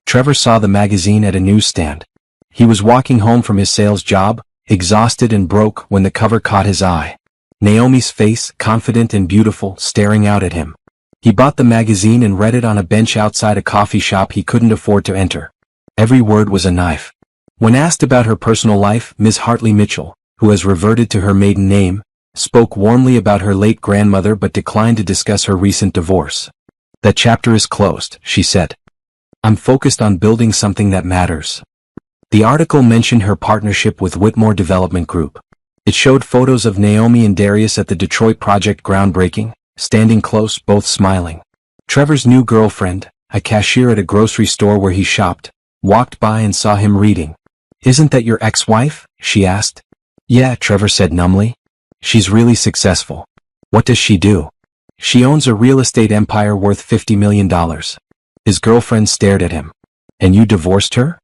Trevor saw the magazine at a newsstand. He was walking home from his sales job, exhausted and broke, when the cover caught his eye. Naomi's face, confident and beautiful, staring out at him. He bought the magazine and read it on a bench outside a coffee shop he couldn't afford to enter. Every word was a knife. When asked about her personal life, Ms. Hartley Mitchell, who has reverted to her maiden name, spoke warmly about her late grandmother but declined to discuss her recent divorce. "That chapter is closed," she said. "I'm focused on building something that matters." The article mentioned her partnership with Whitmore Development Group. It showed photos of Naomi and Darius at the Detroit project groundbreaking, standing close, both smiling. Trevor's new girlfriend, a cashier at a grocery store where he shopped, walked by and saw him reading. "Isn't that your ex-wife?" she asked. "Yeah," Trevor said numbly. "She's really successful." "What does she do?" "She owns a real estate empire worth $50 million. His girlfriend stared at him. "And you divorced her?"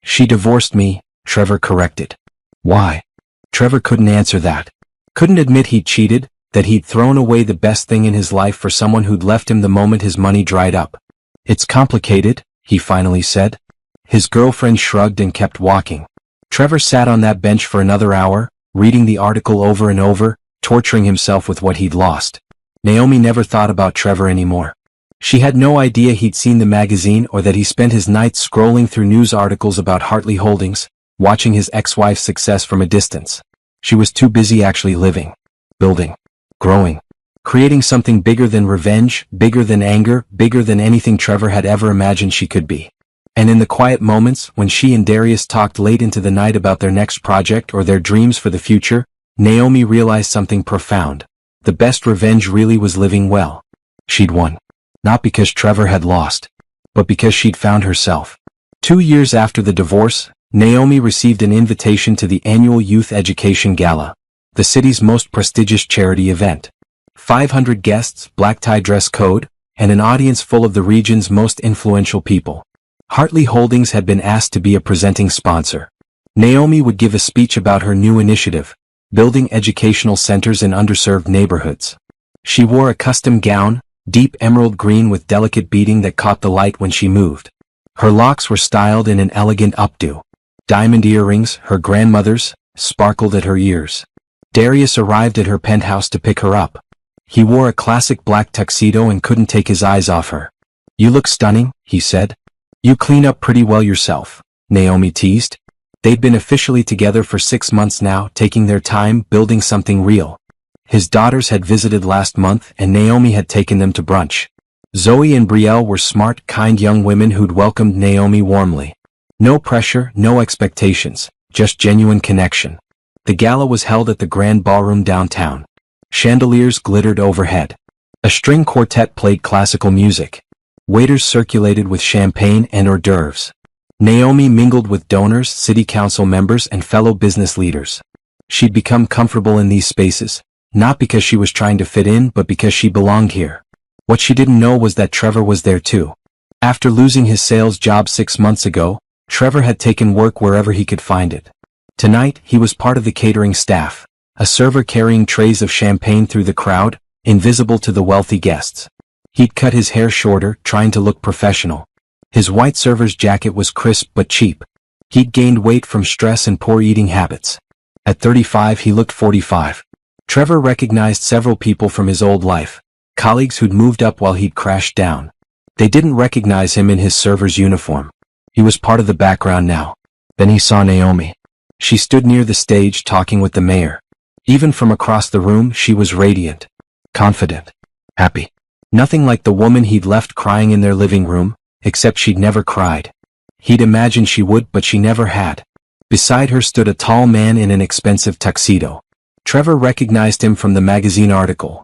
"She divorced me," Trevor corrected. "Why?" Trevor couldn't answer that. Couldn't admit he'd cheated, that he'd thrown away the best thing in his life for someone who'd left him the moment his money dried up. "It's complicated," he finally said. His girlfriend shrugged and kept walking. Trevor sat on that bench for another hour, reading the article over and over, torturing himself with what he'd lost. Naomi never thought about Trevor anymore. She had no idea he'd seen the magazine or that he spent his nights scrolling through news articles about Hartley Holdings, watching his ex-wife's success from a distance. She was too busy actually living, building, growing, creating something bigger than revenge, bigger than anger, bigger than anything Trevor had ever imagined she could be. And in the quiet moments, when she and Darius talked late into the night about their next project or their dreams for the future, Naomi realized something profound. The best revenge really was living well. She'd won. Not because Trevor had lost, but because she'd found herself. 2 years after the divorce, Naomi received an invitation to the annual Youth Education Gala, the city's most prestigious charity event. 500 guests, black tie dress code, and an audience full of the region's most influential people. Hartley Holdings had been asked to be a presenting sponsor. Naomi would give a speech about her new initiative, building educational centers in underserved neighborhoods. She wore a custom gown, deep emerald green with delicate beading that caught the light when she moved. Her locks were styled in an elegant updo. Diamond earrings, her grandmother's, sparkled at her ears. Darius arrived at her penthouse to pick her up. He wore a classic black tuxedo and couldn't take his eyes off her. "You look stunning," he said. "You clean up pretty well yourself," Naomi teased. They'd been officially together for 6 months now, taking their time, building something real. His daughters had visited last month and Naomi had taken them to brunch. Zoe and Brielle were smart, kind young women who'd welcomed Naomi warmly. No pressure, no expectations, just genuine connection. The gala was held at the Grand Ballroom downtown. Chandeliers glittered overhead. A string quartet played classical music. Waiters circulated with champagne and hors d'oeuvres. Naomi mingled with donors, city council members, and fellow business leaders. She'd become comfortable in these spaces, not because she was trying to fit in but because she belonged here. What she didn't know was that Trevor was there too. After losing his sales job 6 months ago, Trevor had taken work wherever he could find it. Tonight, he was part of the catering staff, a server carrying trays of champagne through the crowd, invisible to the wealthy guests. He'd cut his hair shorter, trying to look professional. His white server's jacket was crisp but cheap. He'd gained weight from stress and poor eating habits. At 35, he looked 45. Trevor recognized several people from his old life, colleagues who'd moved up while he'd crashed down. They didn't recognize him in his server's uniform. He was part of the background now. Then he saw Naomi. She stood near the stage talking with the mayor. Even from across the room, she was radiant, confident, happy. Nothing like the woman he'd left crying in their living room, except she'd never cried. He'd imagined she would, but she never had. Beside her stood a tall man in an expensive tuxedo. Trevor recognized him from the magazine article.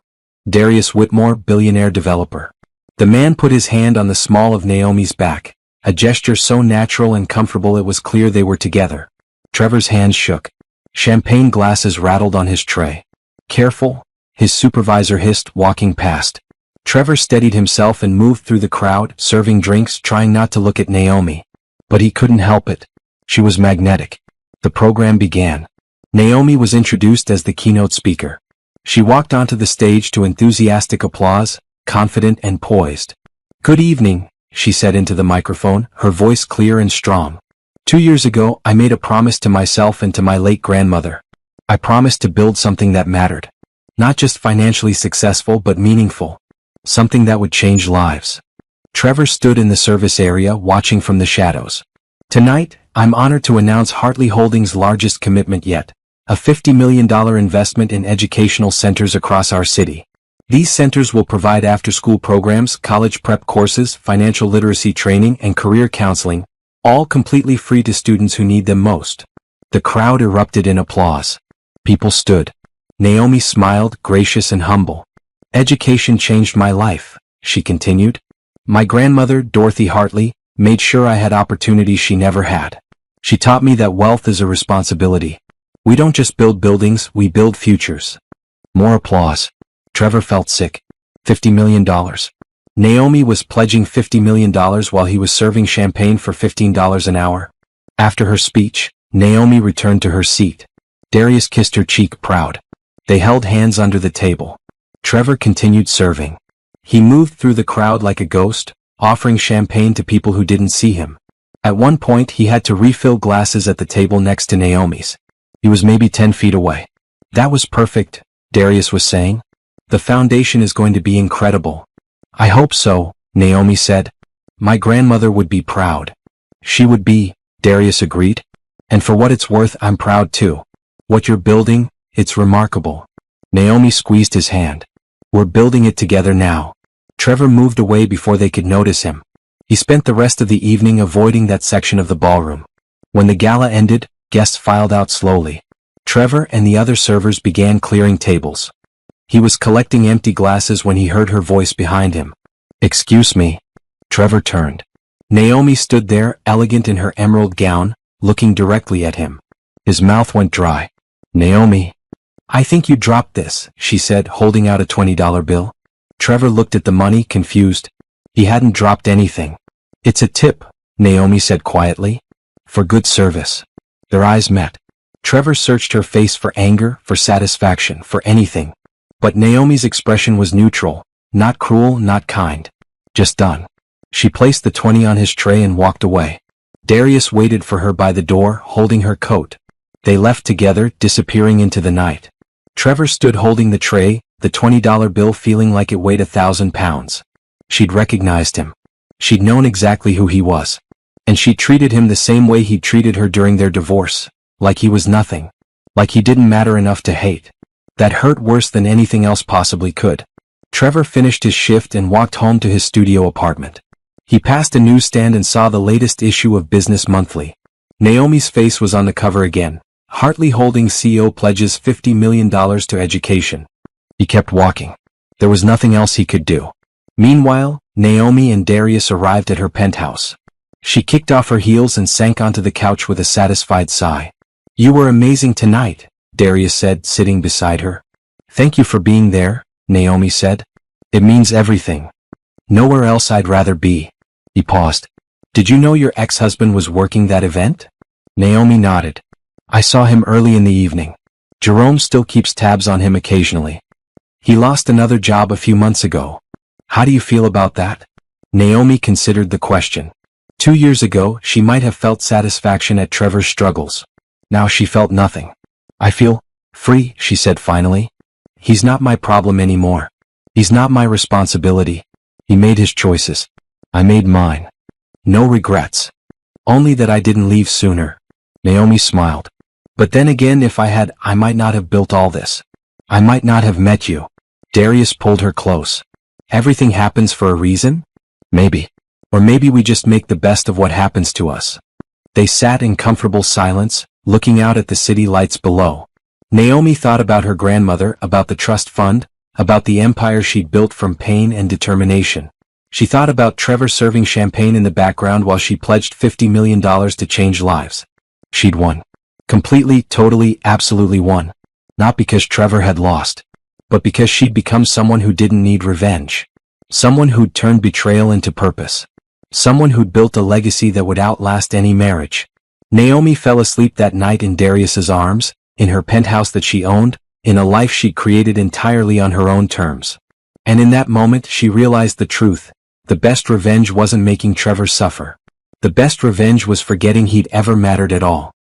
Darius Whitmore, billionaire developer. The man put his hand on the small of Naomi's back, a gesture so natural and comfortable it was clear they were together. Trevor's hands shook. Champagne glasses rattled on his tray. "Careful," his supervisor hissed, walking past. Trevor steadied himself and moved through the crowd, serving drinks, trying not to look at Naomi. But he couldn't help it. She was magnetic. The program began. Naomi was introduced as the keynote speaker. She walked onto the stage to enthusiastic applause, confident and poised. "Good evening," she said into the microphone, her voice clear and strong. 2 years ago, I made a promise to myself and to my late grandmother. I promised to build something that mattered. Not just financially successful but meaningful. Something that would change lives. Trevor stood in the service area watching from the shadows. Tonight, I'm honored to announce Hartley Holdings' largest commitment yet. A $50 million investment in educational centers across our city. These centers will provide after-school programs, college prep courses, financial literacy training, and career counseling, all completely free to students who need them most. The crowd erupted in applause. People stood. Naomi smiled, gracious and humble. Education changed my life, she continued. My grandmother, Dorothy Hartley, made sure I had opportunities she never had. She taught me that wealth is a responsibility. We don't just build buildings, we build futures. More applause. Trevor felt sick. $50 million. Naomi was pledging $50 million while he was serving champagne for $15 an hour. After her speech, Naomi returned to her seat. Darius kissed her cheek, proud. They held hands under the table. Trevor continued serving. He moved through the crowd like a ghost, offering champagne to people who didn't see him. At one point he had to refill glasses at the table next to Naomi's. He was maybe 10 feet away. That was perfect, Darius was saying. The foundation is going to be incredible. I hope so, Naomi said. My grandmother would be proud. She would be, Darius agreed. And for what it's worth, I'm proud too. What you're building, it's remarkable. Naomi squeezed his hand. We're building it together now. Trevor moved away before they could notice him. He spent the rest of the evening avoiding that section of the ballroom. When the gala ended, guests filed out slowly. Trevor and the other servers began clearing tables. He was collecting empty glasses when he heard her voice behind him. Excuse me. Trevor turned. Naomi stood there, elegant in her emerald gown, looking directly at him. His mouth went dry. Naomi. I think you dropped this, she said, holding out a $20 bill. Trevor looked at the money, confused. He hadn't dropped anything. It's a tip, Naomi said quietly. For good service. Their eyes met. Trevor searched her face for anger, for satisfaction, for anything. But Naomi's expression was neutral, not cruel, not kind. Just done. She placed the 20 on his tray and walked away. Darius waited for her by the door, holding her coat. They left together, disappearing into the night. Trevor stood holding the tray, the $20 bill feeling like it weighed 1,000 pounds. She'd recognized him. She'd known exactly who he was. And she treated him the same way he'd treated her during their divorce, like he was nothing. Like he didn't matter enough to hate. That hurt worse than anything else possibly could. Trevor finished his shift and walked home to his studio apartment. He passed a newsstand and saw the latest issue of Business Monthly. Naomi's face was on the cover again. Hartley Holdings CEO pledges $50 million to education. He kept walking. There was nothing else he could do. Meanwhile, Naomi and Darius arrived at her penthouse. She kicked off her heels and sank onto the couch with a satisfied sigh. You were amazing tonight, Darius said, sitting beside her. Thank you for being there, Naomi said. It means everything. Nowhere else I'd rather be. He paused. Did you know your ex-husband was working that event? Naomi nodded. I saw him early in the evening. Jerome still keeps tabs on him occasionally. He lost another job a few months ago. How do you feel about that? Naomi considered the question. 2 years ago, she might have felt satisfaction at Trevor's struggles. Now she felt nothing. I feel free, she said finally. He's not my problem anymore. He's not my responsibility. He made his choices. I made mine. No regrets. Only that I didn't leave sooner. Naomi smiled. But then again, if I had, I might not have built all this. I might not have met you. Darius pulled her close. Everything happens for a reason? Maybe. Or maybe we just make the best of what happens to us. They sat in comfortable silence, looking out at the city lights below. Naomi thought about her grandmother, about the trust fund, about the empire she'd built from pain and determination. She thought about Trevor serving champagne in the background while she pledged $50 million to change lives. She'd won. Completely, totally, absolutely won. Not because Trevor had lost, but because she'd become someone who didn't need revenge. Someone who'd turned betrayal into purpose. Someone who'd built a legacy that would outlast any marriage. Naomi fell asleep that night in Darius's arms, in her penthouse that she owned, in a life she created entirely on her own terms. And in that moment she realized the truth. The best revenge wasn't making Trevor suffer. The best revenge was forgetting he'd ever mattered at all.